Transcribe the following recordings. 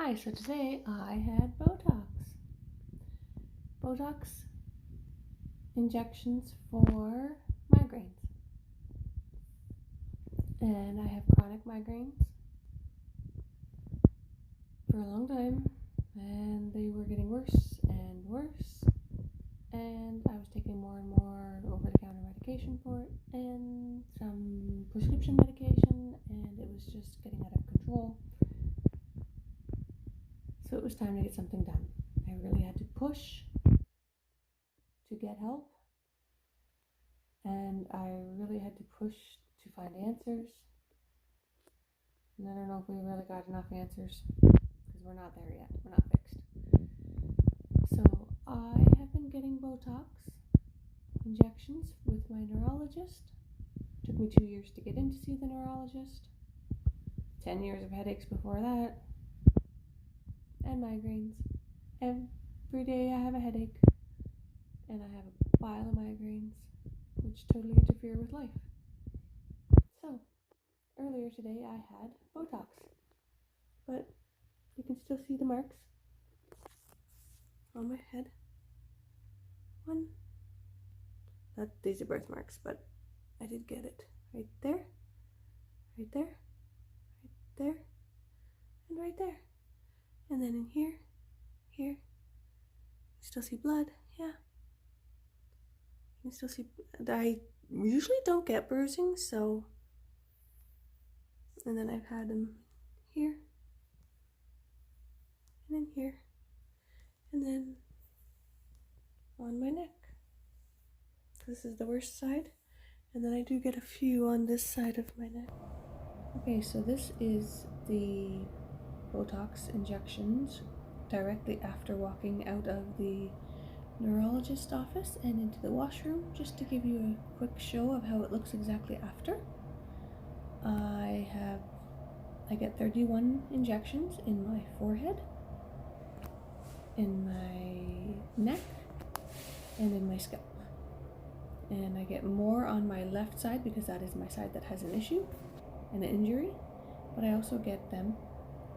Hi, so today I had Botox. Botox injections for migraines. And I have chronic migraines for a long time, and they were getting worse and worse. And I was taking more and more over-the-counter medication for it, and some prescription medication, and it was just getting out of control. So it was time to get something done. I really had to push to get help, and I really had to push to find answers. And I don't know if we really got enough answers, because we're not there yet. We're not fixed. So I have been getting Botox injections with my neurologist. It took me 2 years to get in to see the neurologist. 10 years of headaches before that. And migraines. Every day I have a headache. And I have a pile of migraines, which totally interfere with life. So, earlier today I had Botox. But you can still see the marks on my head. These are birthmarks, but I did get it. Right there, right there, right there, and right there. And then in here, you still see blood, yeah. You can still see, I usually don't get bruising, so, and then I've had them here, and in here, and then on my neck. This is the worst side, and then I do get a few on this side of my neck. Okay, so this is the Botox injections directly after walking out of the neurologist office and into the washroom, just to give you a quick show of how it looks exactly after. I get 31 injections in my forehead, in my neck, and in my scalp. And I get more on my left side because that is my side that has an issue, an injury, but I also get them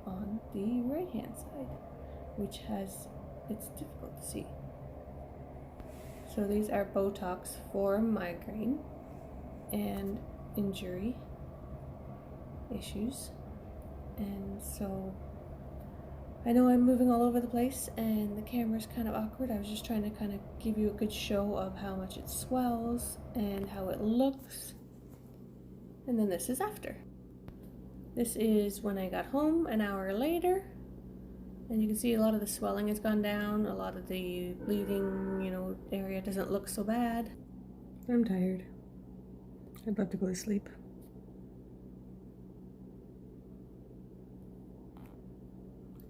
on the right hand side, which it's difficult to see. So these are Botox for migraine and injury issues. And so I know I'm moving all over the place and the camera's kind of awkward. I was just trying to kind of give you a good show of how much it swells and how it looks. And then this is after. This is when I got home an hour later. And you can see a lot of the swelling has gone down. A lot of the bleeding, area doesn't look so bad. I'm tired. I'd love to go to sleep.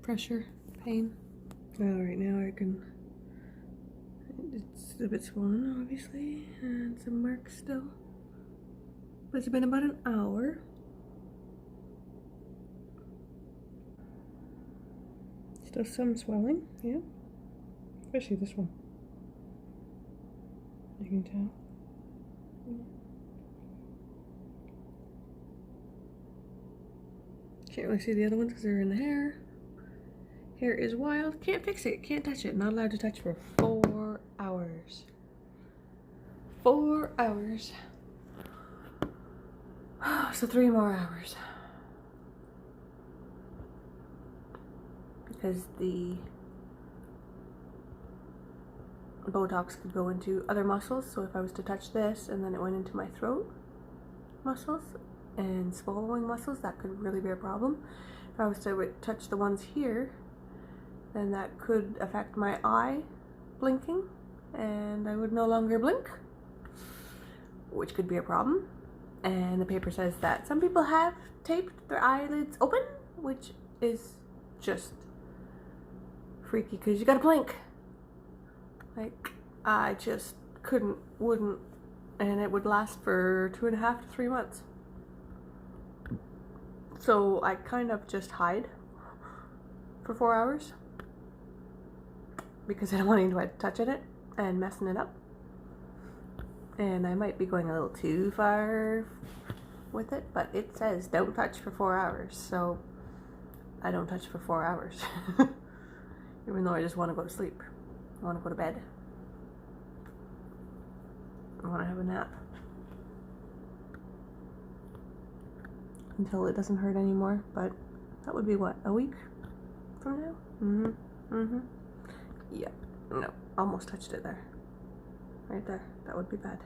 Pressure, pain. Right now it's a bit swollen, obviously, and some marks still. But it's been about an hour. Still some swelling, yeah. Especially this one. You can tell. Yeah. Can't really see the other ones because they're in the hair. Hair is wild. Can't fix it. Can't touch it. Not allowed to touch for 4 hours. 4 hours. So 3 more hours. Because the Botox could go into other muscles. So if I was to touch this and then it went into my throat muscles and swallowing muscles, that could really be a problem. If I was to touch the ones here, then that could affect my eye blinking, and I would no longer blink, which could be a problem. And the paper says that some people have taped their eyelids open, which is just freaky because you gotta blink. Like, I just wouldn't, and it would last for 2.5 to 3 months. So I kind of just hide for 4 hours. Because I don't want anyone touching it and messing it up. And I might be going a little too far with it, but it says don't touch for 4 hours. So I don't touch for 4 hours. Even though I just want to go to sleep. I want to go to bed. I want to have a nap. Until it doesn't hurt anymore, but that would be what, a week from now? Yeah, no, almost touched it there. Right there, that would be bad.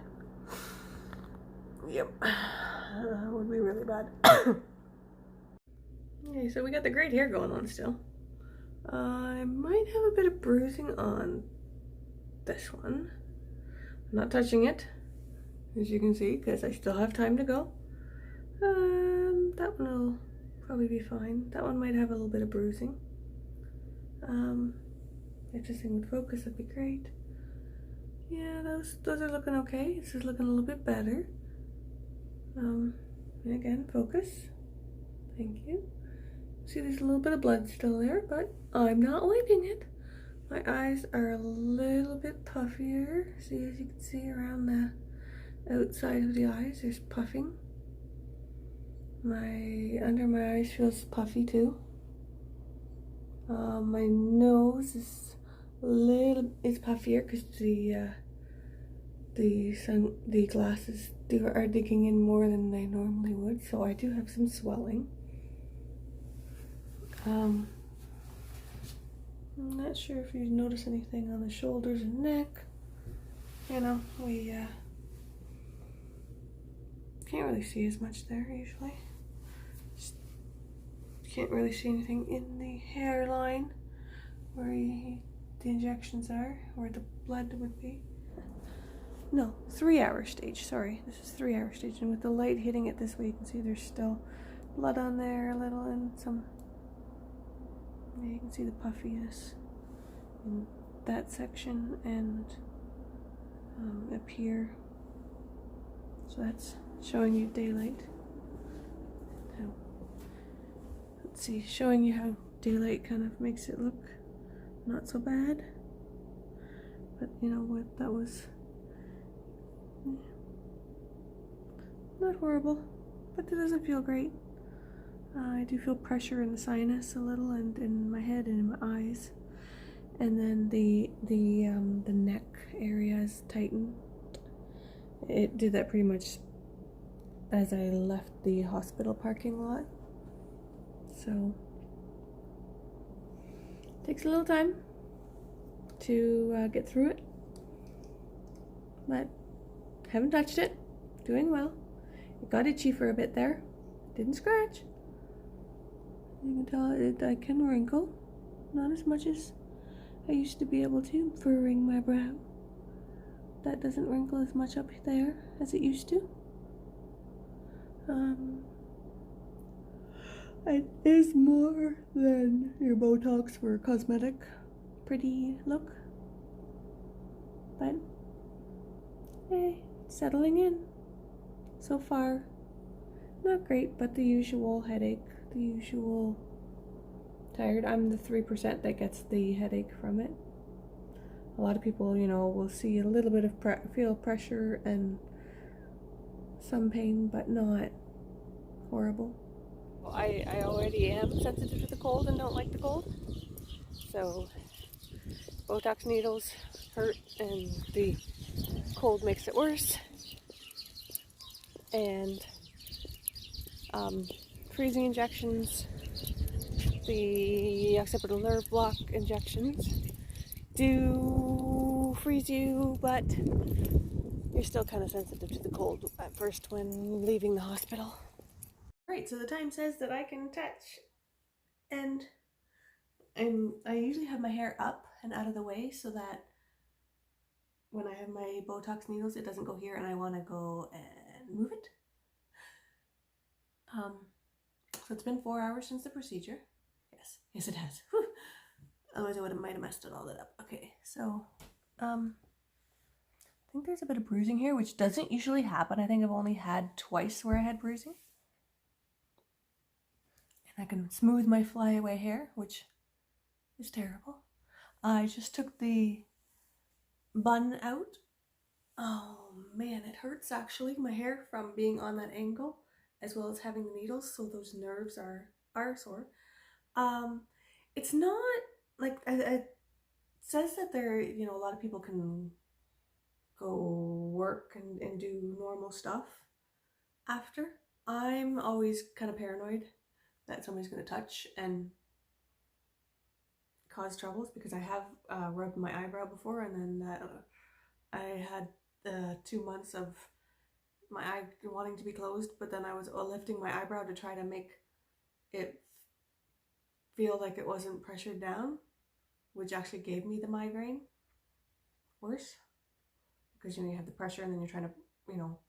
Yep, that would be really bad. Okay, so we got the great hair going on still. I might have a bit of bruising on this one. I'm not touching it, as you can see, because I still have time to go. That one will probably be fine. That one might have a little bit of bruising. If this thing would focus, that'd be great. Yeah, those are looking okay. This is looking a little bit better. And again, focus. Thank you. See, there's a little bit of blood still there, but I'm not wiping it. My eyes are a little bit puffier. See, as you can see around the outside of the eyes, there's puffing. Under my eyes feels puffy too. My nose is puffier because the glasses are digging in more than they normally would, so I do have some swelling. I'm not sure if you notice anything on the shoulders and neck. You know, we can't really see as much there usually. Just can't really see anything in the hairline where the injections are, where the blood would be. No, 3-hour stage, sorry. This is 3-hour stage, and with the light hitting it this way, you can see there's still blood on there a little, and some, yeah, you can see the puffiness in that section and up here. So that's showing you daylight. Now, let's see, showing you how daylight kind of makes it look not so bad. But you know what, that was not horrible, but it doesn't feel great. I do feel pressure in the sinus a little, and in my head and in my eyes, and then the neck area is tightened. It did that pretty much as I left the hospital parking lot, so it takes a little time to get through it, but haven't touched it, doing well. It got itchy for a bit there, didn't scratch. You can tell I can wrinkle, not as much as I used to be able to furrowing my brow. That doesn't wrinkle as much up there as it used to. It is more than your Botox for cosmetic pretty look, but hey, settling in. So far, not great, but the usual headache, the usual tired. I'm the 3% that gets the headache from it. A lot of people, you know, will see a little bit of feel pressure and some pain, but not horrible. Well, I already am sensitive to the cold and don't like the cold, so Botox needles hurt and the cold makes it worse. And freezing injections, the occipital nerve block injections do freeze you, but you're still kind of sensitive to the cold at first when leaving the hospital. Right, so the time says that I can touch, and I usually have my hair up and out of the way so that when I have my Botox needles, it doesn't go here and I want to go and move it. So it's been 4 hours since the procedure. Yes it has. Whew. Otherwise I might have messed it all up. Okay, so I think there's a bit of bruising here, which doesn't usually happen. I think I've only had twice where I had bruising. And I can smooth my flyaway hair, which is terrible. I just took the bun out. Oh man, it hurts actually, my hair, from being on that angle, as well as having the needles, so those nerves are sore. It's not like it says that there, you know, a lot of people can go work and do normal stuff after. I'm always kind of paranoid that somebody's going to touch and cause troubles because I have rubbed my eyebrow before, and then I had 2 months of my eye wanting to be closed, but then I was lifting my eyebrow to try to make it feel like it wasn't pressured down, which actually gave me the migraine worse, because you know you have the pressure and then you're trying to, you know,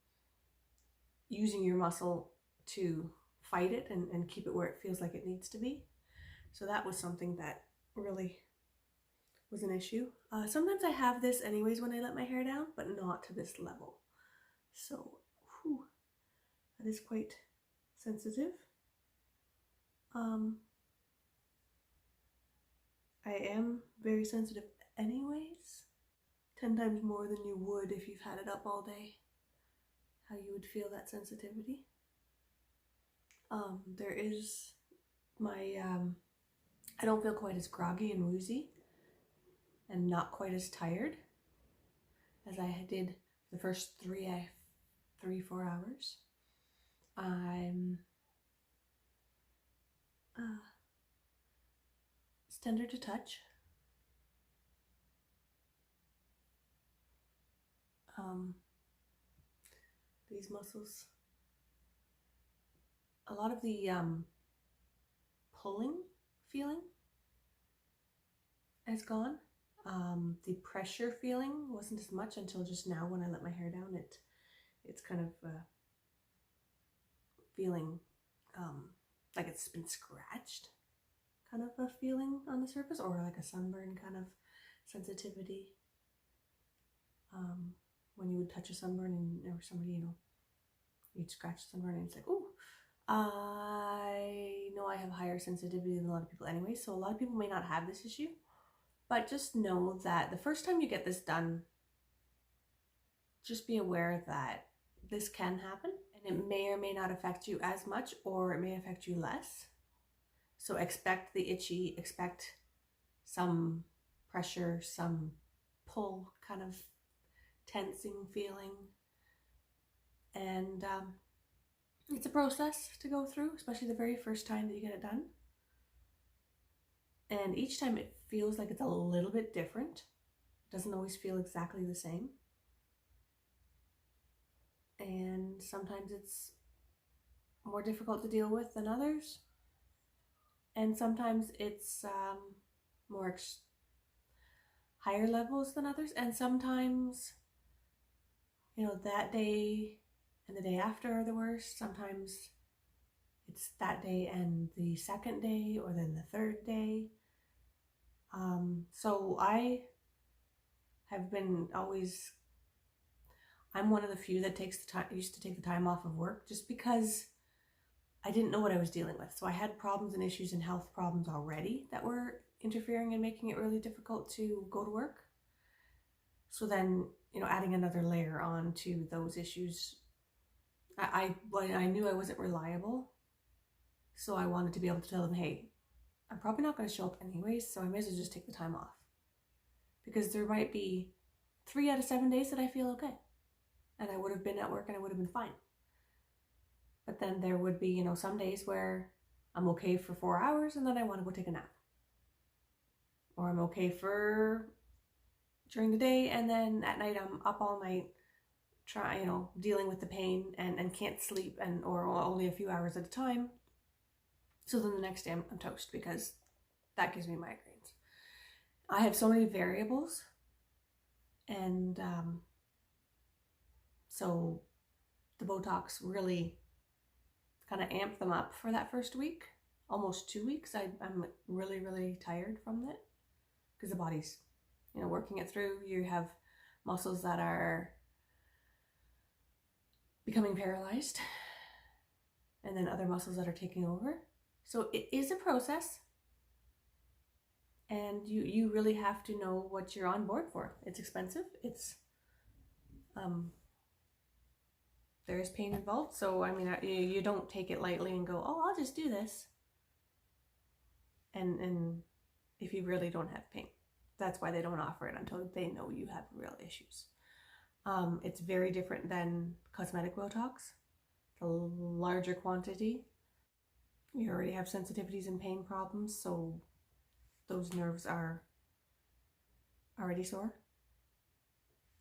using your muscle to fight it and keep it where it feels like it needs to be. So that was something that really was an issue. Sometimes I have this anyways when I let my hair down, but not to this level. So whew, that is quite sensitive. I am very sensitive anyways. 10 times more than you would if you've had it up all day. How you would feel that sensitivity. There is my, I don't feel quite as groggy and woozy and not quite as tired as I did the first 4 hours. I'm it's tender to touch. These muscles, a lot of the pulling feeling is gone. The pressure feeling wasn't as much until just now when I let my hair down. It's kind of feeling like it's been scratched, kind of a feeling on the surface, or like a sunburn kind of sensitivity. When you would touch a sunburn and there was somebody, you know, you'd scratch the sunburn and it's like, ooh. I know I have higher sensitivity than a lot of people anyway, so a lot of people may not have this issue, but just know that the first time you get this done, just be aware that this can happen, and it may or may not affect you as much, or it may affect you less. So expect the itchy, expect some pressure, some pull, kind of tensing feeling, and it's a process to go through, especially the very first time that you get it done. And each time it feels like it's a little bit different. It doesn't always feel exactly the same. And sometimes it's more difficult to deal with than others. And sometimes it's more higher levels than others. And sometimes, you know, that day and the day after are the worst. Sometimes it's that day and the second day, or then the third day. So I have been always, I'm one of the few that used to take the time off of work just because I didn't know what I was dealing with. So I had problems and issues and health problems already that were interfering and making it really difficult to go to work. So then, you know, adding another layer on to those issues, I knew I wasn't reliable. So I wanted to be able to tell them, hey, I'm probably not going to show up anyways, so I may as well just take the time off. Because there might be 3 out of 7 days that I feel okay. And I would have been at work and I would have been fine. But then there would be, you know, some days where I'm okay for 4 hours and then I want to go take a nap. Or I'm okay for during the day and then at night I'm up all night dealing with the pain and can't sleep or only a few hours at a time. So then the next day I'm toast because that gives me migraines. I have so many variables, and so the Botox really kind of amped them up for that first week, almost 2 weeks. I'm really, really tired from it because the body's, you know, working it through. You have muscles that are becoming paralyzed and then other muscles that are taking over. So it is a process, and you really have to know what you're on board for. It's expensive. It's there is pain involved. So I mean, you don't take it lightly and go, oh, I'll just do this. and if you really don't have pain. That's why they don't offer it until they know you have real issues. It's very different than cosmetic Botox. The larger quantity, you already have sensitivities and pain problems, so those nerves are already sore,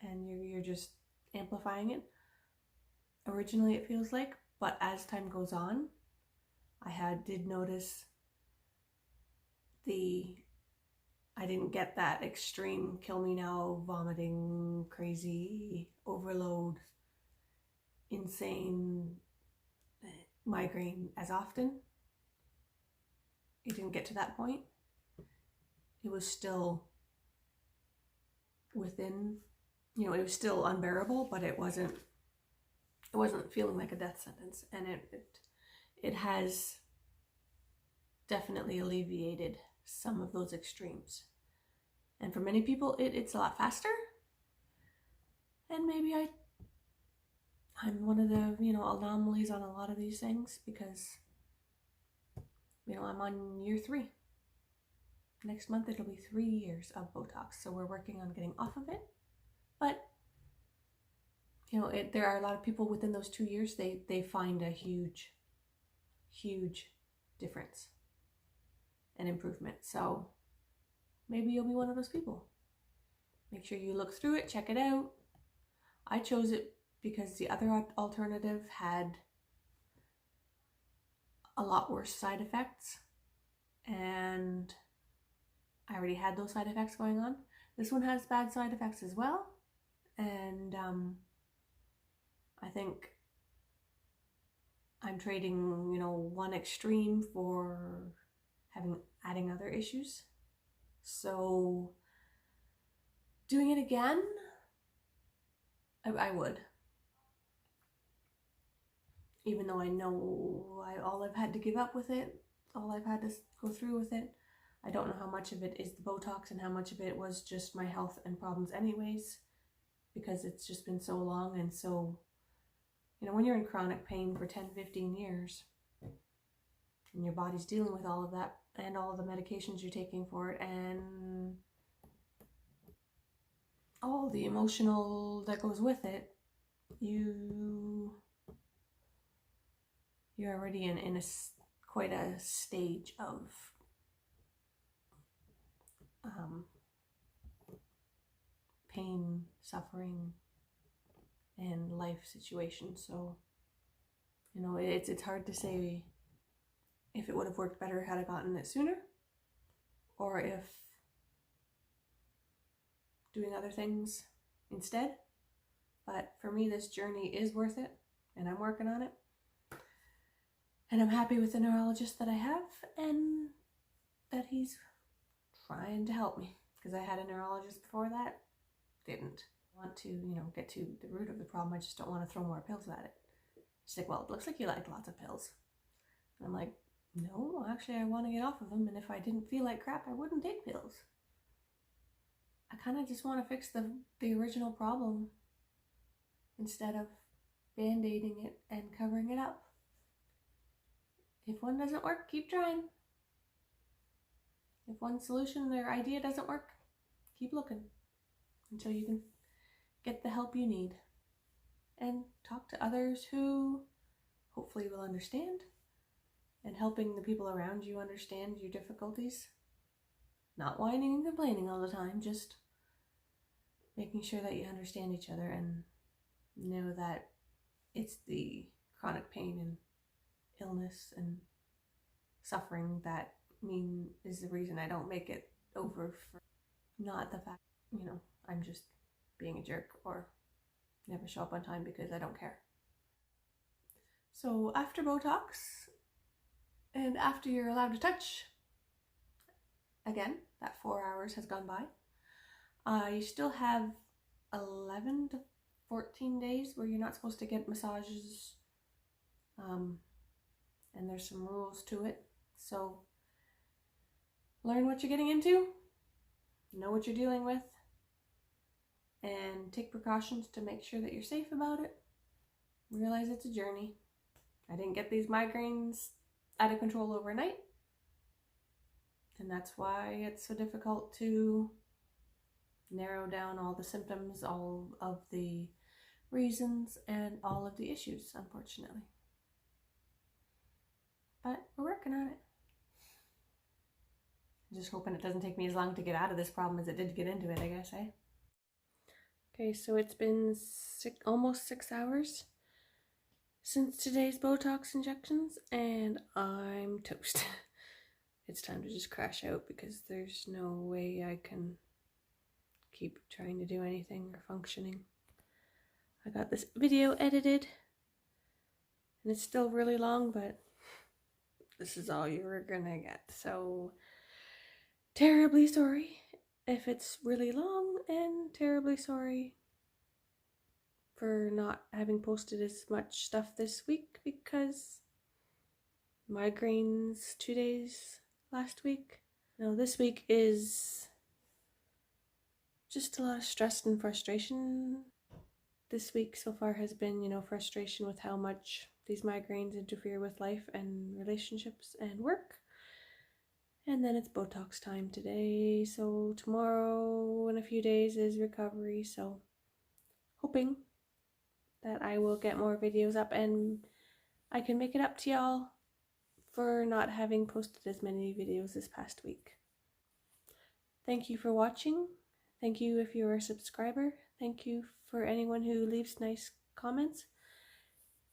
and you're just amplifying it. Originally it feels like, but as time goes on, I did notice I didn't get that extreme kill me now, vomiting, crazy, overload, insane migraine as often. It didn't get to that point. It was still within, it was still unbearable, but it wasn't feeling like a death sentence. And it has definitely alleviated some of those extremes. And for many people, it's a lot faster. And maybe I'm one of the, anomalies on a lot of these things because, I'm on year 3. Next month, it'll be 3 years of Botox. So we're working on getting off of it. But, there are a lot of people within those 2 years, they find a huge, huge difference and improvement. So maybe you'll be one of those people. Make sure you look through it, check it out. I chose it because the other alternative had a lot worse side effects, and I already had those side effects going on. This one has bad side effects as well, and I think I'm trading, one extreme for adding other issues. So doing it again, I would. Even though I know all I've had to give up with it, all I've had to go through with it, I don't know how much of it is the Botox and how much of it was just my health and problems anyways, because it's just been so long. And so, when you're in chronic pain for 10, 15 years, and your body's dealing with all of that, and all the medications you're taking for it, and all the emotional that goes with it, you're already in quite a stage of pain, suffering, and life situation. So, it's hard to say if it would have worked better had I gotten it sooner, or if doing other things instead. But for me, this journey is worth it, and I'm working on it. And I'm happy with the neurologist that I have, and that he's trying to help me, because I had a neurologist before that didn't want to, get to the root of the problem. I just don't want to throw more pills at it. She's like, well, it looks like you like lots of pills. And I'm like, no, actually, I want to get off of them. And if I didn't feel like crap, I wouldn't take pills. I kind of just want to fix the original problem instead of band-aiding it and covering it up. If one doesn't work, keep trying. If one solution or idea doesn't work, keep looking until you can get the help you need. And talk to others who hopefully will understand, and helping the people around you understand your difficulties. Not whining and complaining all the time, just making sure that you understand each other and know that it's the chronic pain and illness and suffering that is the reason I don't make it over, for not the fact, I'm just being a jerk or never show up on time because I don't care. So after Botox, and after you're allowed to touch again, that 4 hours has gone by. You still have 11 to 14 days where you're not supposed to get massages, and there's some rules to it. So learn what you're getting into, know what you're dealing with, and take precautions to make sure that you're safe about it. Realize it's a journey. I didn't get these migraines out of control overnight, And that's why it's so difficult to narrow down all the symptoms, all of the reasons, and all of the issues, unfortunately. But we're working on it. I'm just hoping it doesn't take me as long to get out of this problem as it did to get into it, I guess, eh? Okay, so it's been almost 6 hours since today's Botox injections, and I'm toast. It's time to just crash out because there's no way I can keep trying to do anything or functioning. I got this video edited, and it's still really long, but this is all you're gonna get. So, terribly sorry if it's really long, and terribly sorry for not having posted as much stuff this week because migraines 2 days last week. Now this week is just a lot of stress and frustration. This week so far has been, frustration with how much these migraines interfere with life and relationships and work. And then it's Botox time today, so tomorrow in a few days is recovery, so hoping that I will get more videos up and I can make it up to y'all for not having posted as many videos this past week. Thank you for watching. Thank you if you're a subscriber. Thank you for anyone who leaves nice comments.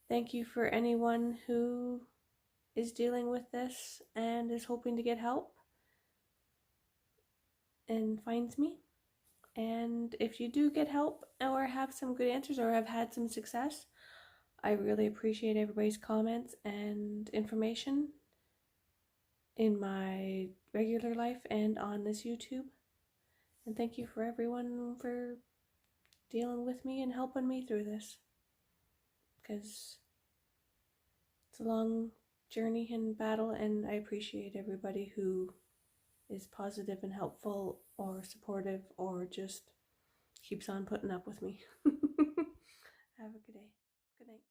Thank you for anyone who is dealing with this and is hoping to get help and finds me. And if you do get help or have some good answers or have had some success, I really appreciate everybody's comments and information in my regular life and on this YouTube. And thank you for everyone for dealing with me and helping me through this, because it's a long journey and battle, and I appreciate everybody who is positive and helpful or supportive or just keeps on putting up with me. Have a good day. Good night.